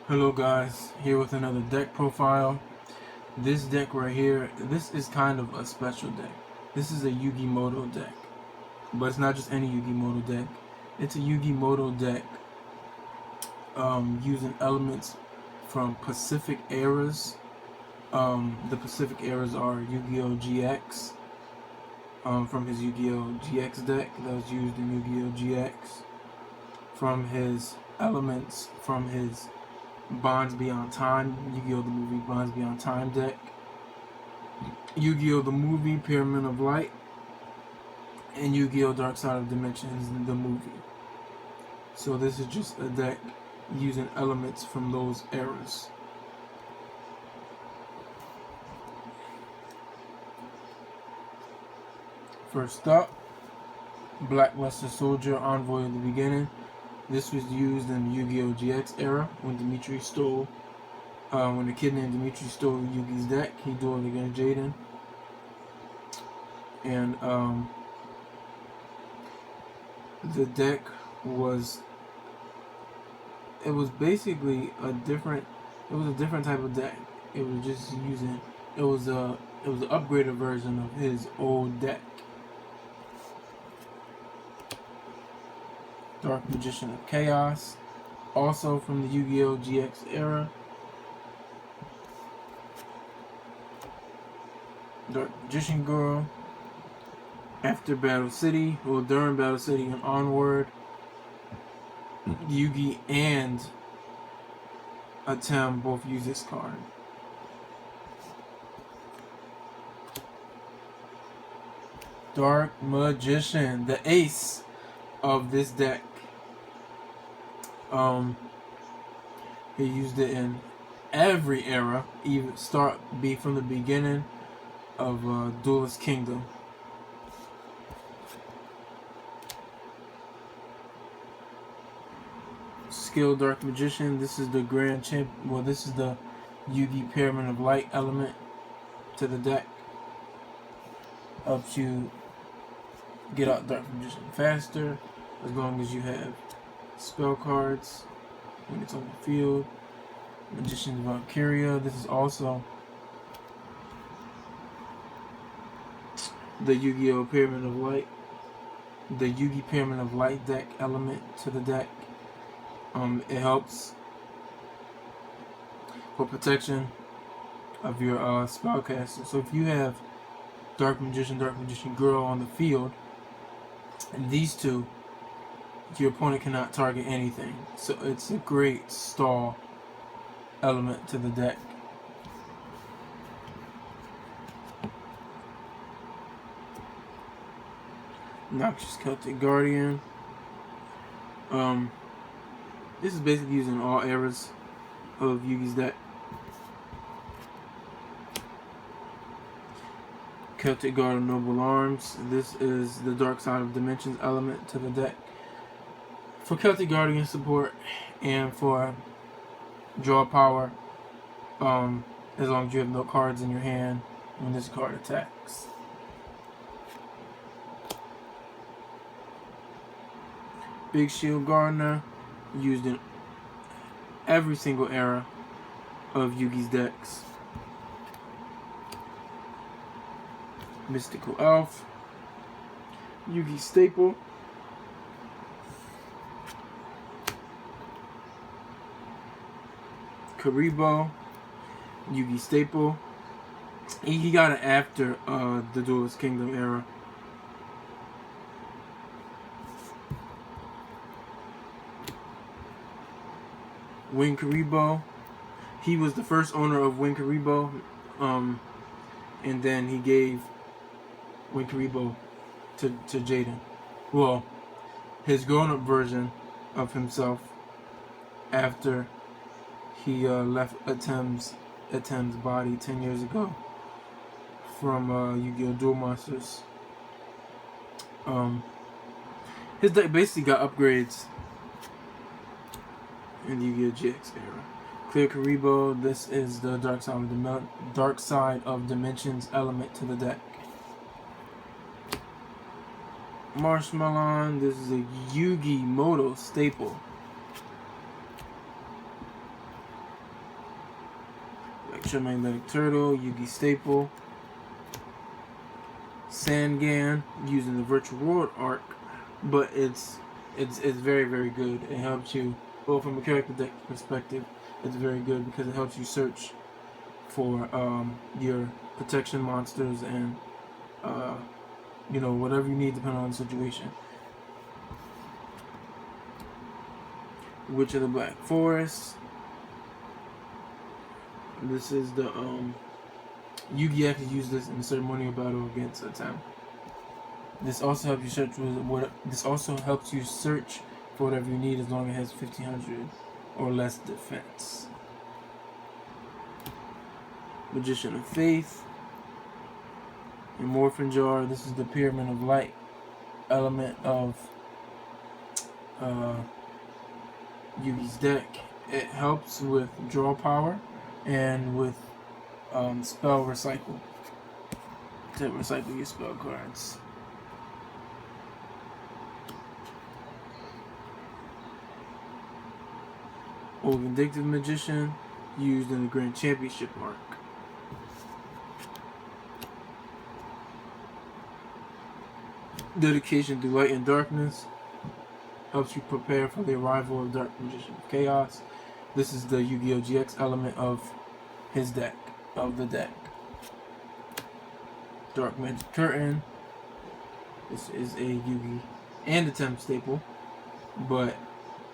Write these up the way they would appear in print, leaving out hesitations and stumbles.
Hello guys, here with another deck profile. This deck right here, this is kind of a special deck. This is a Yugimoto deck. But it's not just any Yugimoto deck. It's a Yugimoto deck using elements from Pacific eras. The Pacific eras are Yugioh GX from his Yugioh GX deck that was used in Yugioh GX. From his elements from his Bonds Beyond Time, Yu-Gi-Oh! The movie Bonds Beyond Time deck, Yu-Gi-Oh! The movie Pyramid of Light, and Yu-Gi-Oh! Dark Side of Dimensions, the movie. So this is just a deck using elements from those eras. First up, Blackluster Soldier, Envoy of the Beginning. This was used in the Yu-Gi-Oh! GX era when Dimitri stole, when a kid named Dimitri stole Yugi's deck. He dueled against Jaden. And the deck was, it was basically a different type of deck. It was just using, it was an upgraded version of his old deck. Dark Magician of Chaos, also from the Yu-Gi-Oh! GX era. Dark Magician Girl, after Battle City, or during Battle City and onward. Yugi and Atem both use this card. Dark Magician, the ace of this deck. He used it in every era, even be from the beginning of Duelist Kingdom. Skill Dark Magician. This is the Grand Champ. Well, this is the Yugi Pyramid of Light element to the deck. Helps you get out Dark Magician faster, as long as you have spell cards when it's on the field. Magician's Valkyria. This is also the Yu-Gi-Oh! Pyramid of Light, the Yugi Pyramid of Light deck element to the deck. It helps for protection of your spellcaster. So if you have Dark Magician Girl on the field, and these two, your opponent cannot target anything. So it's a great stall element to the deck. Noxious Celtic Guardian. This is basically used in all eras of Yugi's deck. Celtic Guard of Noble Arms. This is the Dark Side of Dimensions element to the deck. For Celtic Guardian support and for draw power, as long as you have no cards in your hand when this card attacks. Big Shield Gardener, used in every single era of Yugi's decks. Mystical Elf, Yugi Staple, Karibo, Yugi Staple. He got it after the Duelist Kingdom era. Wing Karibo. He was the first owner of Wing Karibo, and then he gave Wing Karibo to Jaden. Well, his grown-up version of himself after he left Atem's body 10 years ago from Yu-Gi-Oh! Duel Monsters. His deck basically got upgrades in the Yu-Gi-Oh! GX era. Clear Karibo. This is the Dark Side of Dimensions element to the deck. Marshmallow. This is a Yugimoto staple. Electromagnetic Turtle, Yugi Staple, Sangan, using the Virtual World arc, but it's very, very good. It helps you, well, from a character deck perspective, it's very good because it helps you search for your protection monsters and whatever you need depending on the situation. Witch of the Black Forest. This is the Yugi actually used this in the ceremonial battle against Atem. This also helps you search for whatever you need as long as it has 1500 or less defense. Magician of Faith. Morphin Jar. This is the Pyramid of Light element of Yugi's deck. It helps with draw power and with spell recycle to recycle your spell cards. Old Vindictive Magician, used in the Grand Championship arc. Dedication to Light and Darkness, helps you prepare for the arrival of Dark Magician of Chaos. This is the Yu-Gi-Oh! GX element of his deck, of the deck. Dark Magic Curtain. This is a Yugi and Atem staple, but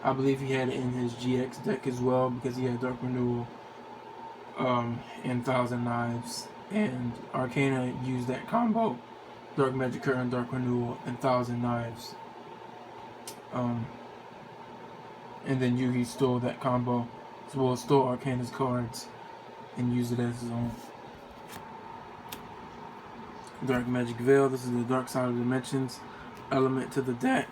I believe he had it in his GX deck as well because he had Dark Renewal and Thousand Knives, and Arcana used that combo. Dark Magic Curtain, Dark Renewal, and Thousand Knives. And then Yugi stole that combo, stole Arcana's cards and used it as his own. Dark Magic Veil, this is the Dark Side of Dimensions element to the deck.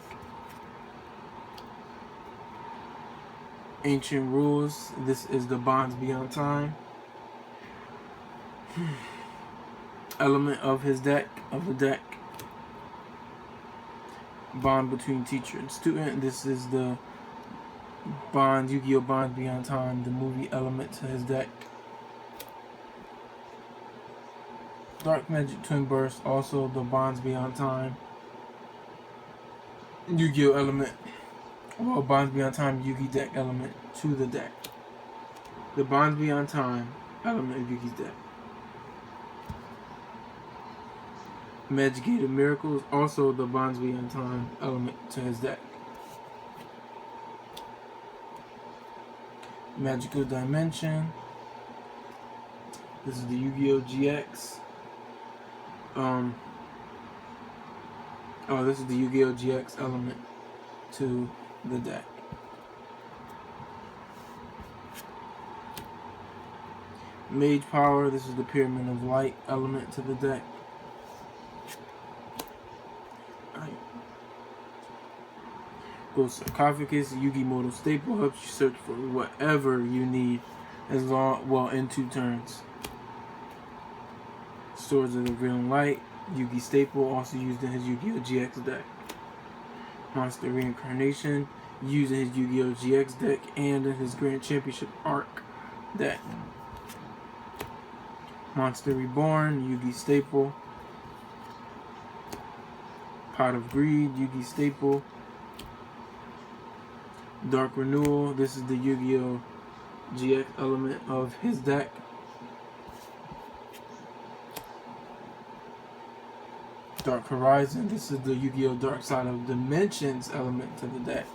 Ancient Rules, this is the Bonds Beyond Time element of his deck, of the deck. Bond between teacher and student, this is the Bond, Yu-Gi-Oh! Bonds Beyond Time, the movie element to his deck. Dark Magic Twin Burst, also the Bonds Beyond Time Yu-Gi-Oh! Element, well, Bonds Beyond Time Yugi deck element to the deck. The Bonds Beyond Time element of Yugi's deck. Magic Gate of Miracles, also the Bonds Beyond Time element to his deck. Magical Dimension. This is the Yu-Gi-Oh! GX. This is the Yu-Gi-Oh! GX element to the deck. Mage Power, this is the Pyramid of Light element to the deck. Ghost Sarcophagus, Yugi Muto staple, helps you search for whatever you need in 2 turns. Swords of the Revealing Light, Yugi staple, also used in his Yu-Gi-Oh! GX deck. Monster Reincarnation, used in his Yu-Gi-Oh! GX deck and in his Grand Championship arc deck. Monster Reborn, Yugi staple. Pot of Greed, Yugi staple. Dark Renewal, this is the Yu-Gi-Oh! GX element of his deck. Dark Horizon, this is the Yu-Gi-Oh! Dark Side of Dimensions element to the deck.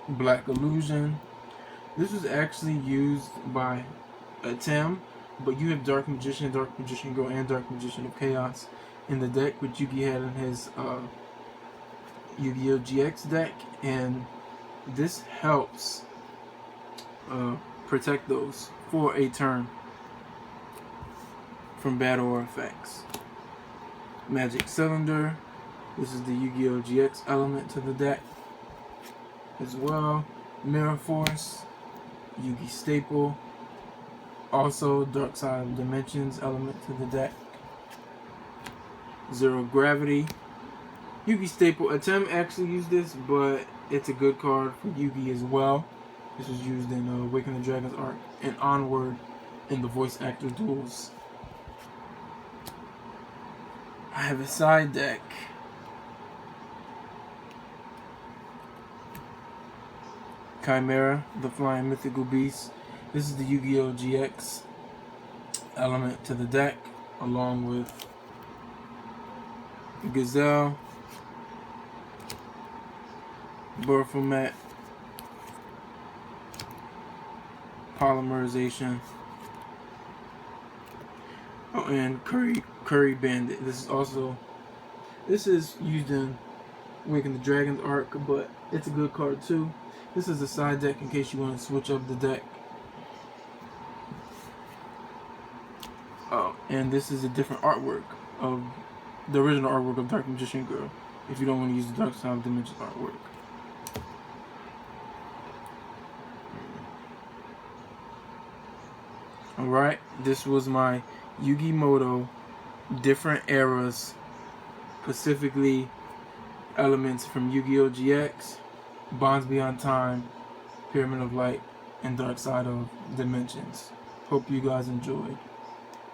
Black Illusion, this was actually used by Atem, but you have Dark Magician, Dark Magician Girl, and Dark Magician of Chaos in the deck, which Yugi had in his Yu-Gi-Oh! GX deck, and this helps protect those for a turn from battle or effects. Magic Cylinder, this is the Yu-Gi-Oh! GX element to the deck as well. Mirror Force, Yugi staple, also Dark Side of Dimensions element to the deck. Zero Gravity, Yugi staple. Atem actually used this, but it's a good card for Yugi as well. This was used in Awaken the Dragon's arc and onward in the voice actor duels. I have a side deck. Chimera, the flying mythical beast. This is the Yu-Gi-Oh! GX element to the deck, along with Gazelle, Baphomet, Polymerization, and Curry Bandit. This is used in Waking the Dragon's arc, but it's a good card too. This is a side deck in case you want to switch up the deck. And this is a different artwork of the original artwork of Dark Magician Girl, if you don't want to use the Dark Side of Dimensions artwork. Alright, this was my Yugi Muto different eras, specifically elements from Yu-Gi-Oh! GX, Bonds Beyond Time, Pyramid of Light, and Dark Side of Dimensions. Hope you guys enjoyed.